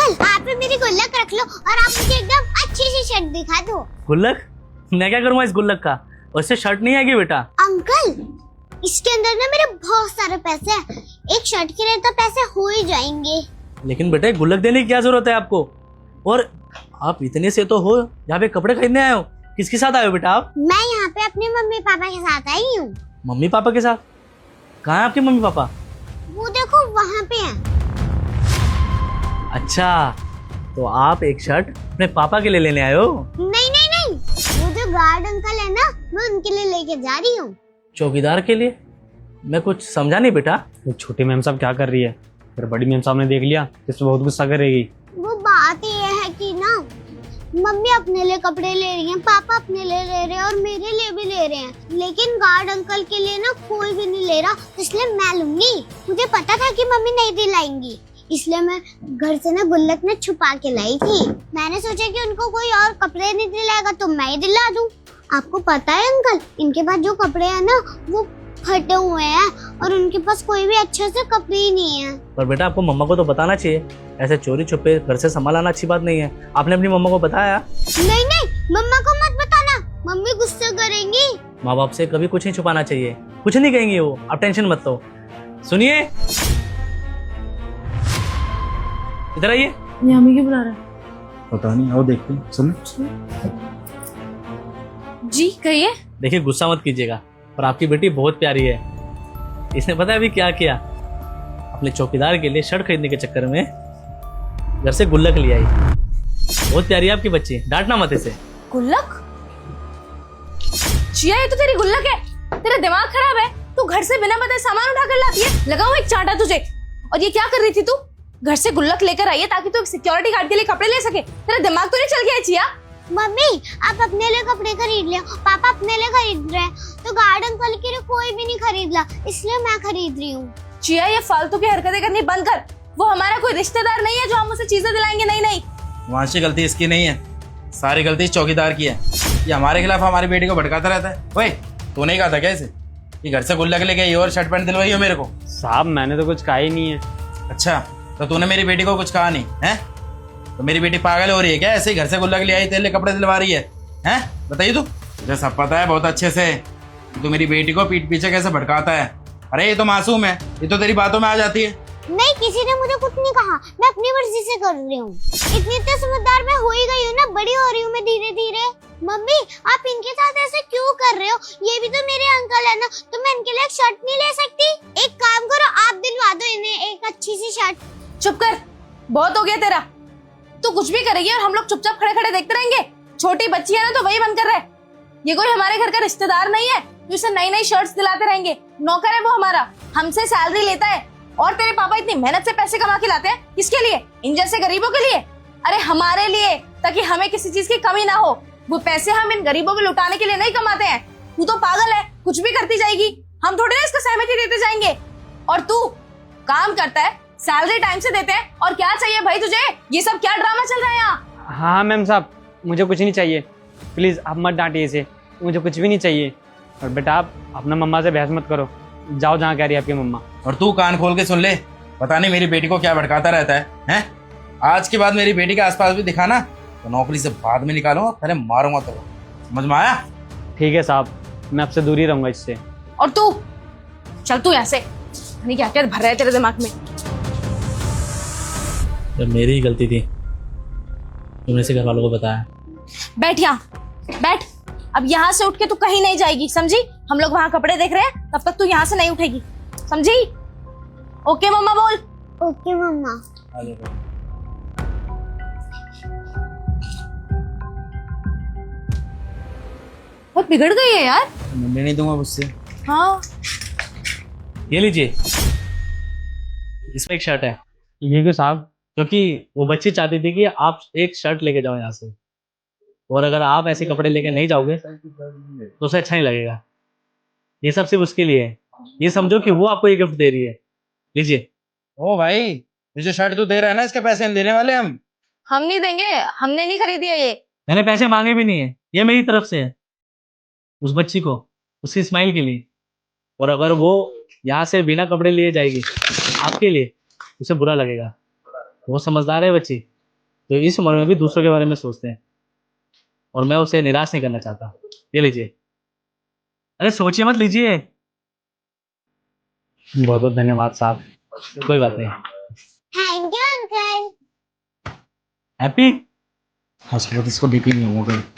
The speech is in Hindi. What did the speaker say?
अंकल आप भी मेरी गुल्लक रख लो और आप मुझे एकदम अच्छी सी शर्ट दिखा दो। गुल्लक? मैं क्या करूँगा इस गुल्लक का? उससे शर्ट नहीं आएगी बेटा। अंकल इसके अंदर ना मेरे बहुत सारे पैसे हैं, एक शर्ट के लिए तो पैसे हो ही जाएंगे। लेकिन बेटा गुल्लक देने की क्या जरूरत है आपको? और आप इतने से तो हो, यहाँ पे कपड़े खरीदने आए हो? किसके साथ आए हो बेटा आप? मैं यहाँ पे अपने मम्मी पापा के साथ आई हूँ। मम्मी पापा के साथ? कहाँ है आपके मम्मी पापा? वो देखो वहाँ पे हैं। अच्छा, तो आप एक शर्ट अपने पापा के लिए लेने आए हो? नहीं नहीं नहीं, वो जो गार्ड अंकल है ना, मैं उनके लिए लेके जा रही हूँ। चौकीदार के लिए? मैं कुछ समझा नहीं बेटा। वो छोटी मैम साहब क्या कर रही है? फिर बड़ी मैम साहब ने देख लिया तो इस पे बहुत गुस्सा करेगी। वो बात ये है कि ना, मम्मी अपने लिए कपड़े ले रही हैं, पापा अपने लिए ले रहे हैं और मेरे लिए भी ले रहे हैं, लेकिन गार्ड अंकल के लिए ना कोई भी नहीं ले रहा, इसलिए मैं लूंगी। मुझे पता था कि मम्मी नहीं दिलाएंगी, इसलिए मैं घर से ना गुल्लक में छुपा के लाई थी। मैंने सोचा कि उनको कोई और कपड़े नहीं दिलाएगा तो मैं ही दिला दूं। आपको पता है अंकल, इनके पास जो कपड़े हैं ना वो फटे हुए हैं और उनके पास कोई भी अच्छे से कपड़े ही नहीं है। पर बेटा आपको मम्मा को तो बताना चाहिए, ऐसे चोरी छुपे घर से सामान लाना अच्छी बात नहीं है। आपने अपनी मम्मा को बताया? नहीं नहीं, मम्मा को मत बताना, मम्मी गुस्सा करेंगी। माँ बाप से कभी कुछ नहीं छुपाना चाहिए, कुछ नहीं कहेंगे वो, आप टेंशन मत लो। सुनिए, इधर आइए। ये हमें क्यों बुला रहा है? पता नहीं, आओ देखते हैं। सुन जी कहिए। देखिए गुस्सा मत कीजिएगा, पर आपकी बेटी बहुत प्यारी है। इसने पता है अभी क्या किया? अपने चौकीदार के लिए शर्ट खरीदने के चक्कर में घर से गुल्लक ले आई। बहुत प्यारी है आपकी बच्ची, डांटना मत इसे। गुल्लक? जिया ये तो तेरी गुल्लक है, तेरा दिमाग खराब है। तू घर से बिना बताए सामान उठा कर लाती है, लगाऊं एक चांटा तुझे। और ये क्या कर रही थी तू? घर से गुल्लक लेकर आई है ताकि तू एक सिक्योरिटी गार्ड के लिए कपड़े ले सके। तेरा दिमाग तो नहीं चल गया चिया? मम्मी आप अपने लिए कपड़े खरीद ले, पापा अपने लिए खरीद रहे हैं, तो गार्ड अंकल के लिए कोई भी नहीं खरीद ला, इसलिए मैं खरीद रही हूँ। चिया ये फालतू की हरकतें करनी बंद कर। वो हमारा कोई रिश्तेदार नहीं है जो हम उसे चीजें दिलाएंगे। नहीं नहीं, वहां गलती इसकी नहीं है, सारी गलती इस चौकीदार की है। ये हमारे खिलाफ हमारी बेटी को भड़काता रहता है। ओए तूने ही कहा था क्या इसे कि घर से गुल्लक लेके आई और शर्ट पैंट दिलवाई हो मेरे को? साहब मैंने तो कुछ कहा ही नहीं है। अच्छा, तो तूने मेरी बेटी को कुछ कहा नहीं है? तो मेरी बेटी पागल हो रही है क्या? ऐसे ही घर से गुल्लक ले आई, तेरे लिए कपड़े दिलवा रही है? हैं बताइए तू। मुझे सब पता है बहुत अच्छे से कि तू मेरी बेटी को पीठ पीछे कैसे भड़काता है। अरे ये तो मासूम है, ये तो तेरी बातों में आ जाती है। नहीं, किसी ने मुझे कुछ नहीं कहा, मैं अपनी मर्जी से कर रही हूँ। इतनी तो समझदार मैं हो ही गई हूँ ना, बड़ी हो रही हूँ मैं धीरे धीरे। मम्मी आप इनके साथ ऐसे क्यों कर रहे हो? ये भी तो मेरे अंकल है ना, तो मैं इनके लिए एक शर्ट नहीं ले सकती? एक काम करो, आप दिलवा दो इन्हें एक अच्छी सी शर्ट। चुप कर, बहुत हो गया तेरा। तू कुछ भी करेगी और हम लोग चुपचाप खड़े खड़े देखते रहेंगे। छोटी बच्ची है ना तो वही बंद कर रहा है। ये कोई हमारे घर का रिश्तेदार नहीं है जो इसे नई नई शर्ट्स दिलाते रहेंगे। नौकर है वो हमारा, हमसे सैलरी लेता है। और तेरे पापा इतनी मेहनत से पैसे कमा के लाते हैं, किसके लिए? इन जैसे गरीबों के लिए? अरे हमारे लिए, ताकि हमें किसी चीज की कमी ना हो। वो पैसे हम इन गरीबों को लुटाने के लिए नहीं कमाते हैं। तू तो पागल है, कुछ भी करती जाएगी, हम थोड़ी ना इसको सहमति देते जाएंगे। और तू काम करता है, सैलरी टाइम से देते हैं, और क्या चाहिए भाई तुझे? ये सब क्या ड्रामा चल रहा है यहाँ? हाँ मैम साहब, मुझे कुछ नहीं चाहिए, प्लीज आप मत डांटिए इसे, मुझे कुछ भी नहीं चाहिए। और बेटा आप अपना मम्मा से बहस मत करो, जाओ जहाँ कह रही है आपकी मम्मा। और तू कान खोल के सुन ले, पता नहीं मेरी बेटी को क्या भड़काता रहता है, हैं? आज के बाद मेरी बेटी के आसपास भी दिखाना तो नौकरी से बाद में निकालूंगा, पहले मारूंगा तो। समझ में आया? ठीक है साहब, मैं आपसे दूर ही रहूंगा इससे। और तू चल, तू यहाँ से। नहीं क्या क्या भर रहा है तेरे दिमाग में? जब मेरी ही गलती थी, तुमने से घर वालों को बताया। बैठ यहाँ, बैठ। अब यहाँ से उठ के तू कहीं नहीं जाएगी, समझी? हम लोग वहाँ कपड़े देख रहे हैं, तब तक तू यहाँ से नहीं उठेगी, समझी? ओके मम्मा बोल। ओके मम्मा। बहुत बिगड़ गई है यार। मिलने नहीं दूंगा मुझसे। हाँ ये लीजिए, इसमें एक शर्ट है। ये क्यों साहब? क्योंकि वो बच्ची चाहती थी कि आप एक शर्ट लेके जाओ यहाँ से, और अगर आप ऐसे कपड़े लेके नहीं जाओगे तो उसे अच्छा नहीं लगेगा। ये सब सिर्फ उसके लिए है, ये समझो कि वो आपको ये गिफ्ट दे रही है। लीजिए। ओ भाई, ये जो शर्ट तू दे रहा है ना, इसके पैसे हम देने वाले हम नहीं देंगे, हमने नहीं खरीदी है ये। मैंने पैसे मांगे भी नहीं है, ये मेरी तरफ से है उस बच्ची को, उसकी स्माइल के लिए। और अगर वो यहाँ से बिना कपड़े लिए जाएगी आपके लिए, उसे बुरा लगेगा। वो समझदार है बच्ची, जो इस उम्र में भी दूसरों के बारे में सोचते हैं, और मैं उसे निराश नहीं करना चाहता। ये लीजिए। अरे सोचिए मत, लीजिए। बहुत बहुत धन्यवाद साहब। कोई बात नहीं। Thank you uncle. हैप्पी। हाँ, इसको बीपी नहीं हो गई।